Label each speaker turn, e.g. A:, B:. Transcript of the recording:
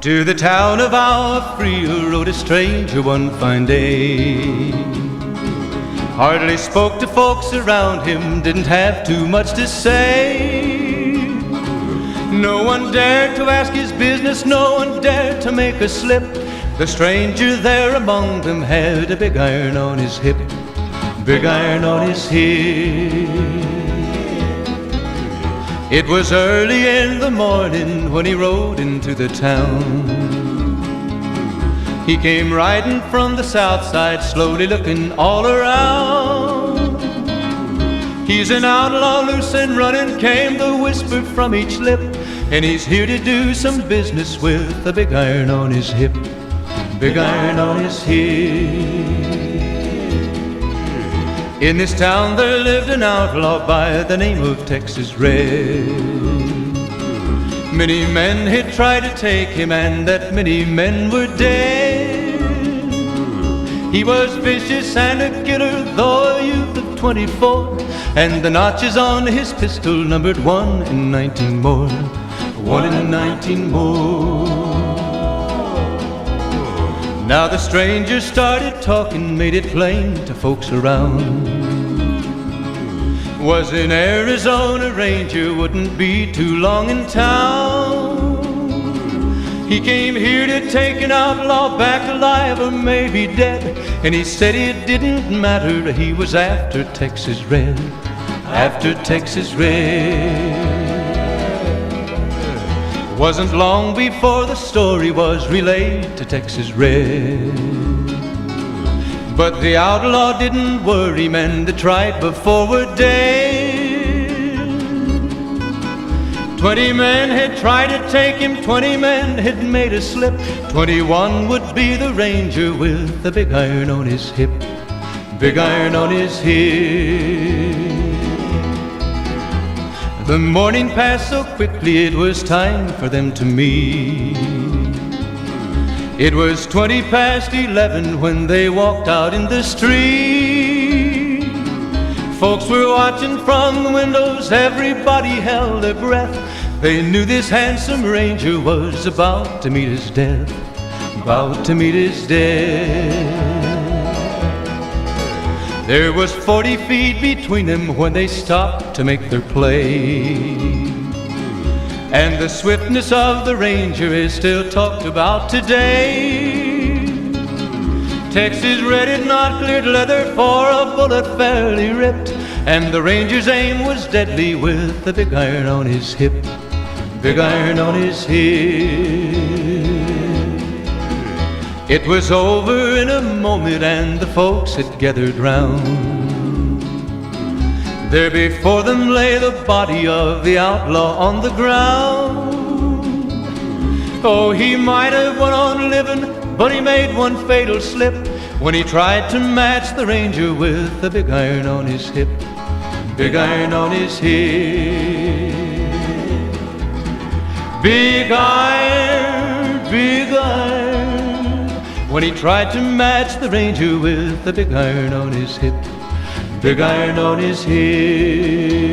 A: To the town of our Frio rode a stranger one fine day. Hardly spoke to folks around him, didn't have too much to say. No one dared to ask his business, no one dared to make a slip. The stranger there among them had a big iron on his hip, big iron on his hip. It was early in the morning when he rode into the town. He came riding from the south side, slowly looking all around. He's an outlaw, loose and running, came the whisper from each lip, and he's here to do some business with a big iron on his hip, big iron on his hip. In this town there lived an outlaw by the name of Texas Red. Many men had tried to take him, and that many men were dead. He was vicious and a killer, though a youth of 24, and the notches on his pistol numbered 1 in 19 more, 1 in 19 more. Now the stranger started talking, made it plain to folks around. Was an Arizona Ranger, wouldn't be too long in town. He came here to take an outlaw back alive or maybe dead, and he said it didn't matter, he was after Texas Red, after Texas Red. Wasn't long before the story was relayed to Texas Red. But the outlaw didn't worry men that tried before were dead. 20 men had tried to take him, 20 men had made a slip. 21 would be the Ranger with the big iron on his hip, big iron on his hip. The morning passed so quickly it was time for them to meet. It was 20 past 11 when they walked out in the street. Folks were watching from the windows, everybody held their breath. They knew this handsome Ranger was about to meet his death, about to meet his death. There was 40 feet between them when they stopped to make their play. And the swiftness of the Ranger is still talked about today. Texas Red had not cleared leather for a bullet fairly ripped, and the Ranger's aim was deadly with the big iron on his hip, big iron on his hip. It was over in a moment and the folks had gathered round. There before them lay the body of the outlaw on the ground. Oh, he might have went on living, but he made one fatal slip when he tried to match the Ranger with the big iron on his hip, big iron on his hip. Big iron, big iron, when he tried to match the Ranger with the big iron on his hip, big iron on his hip.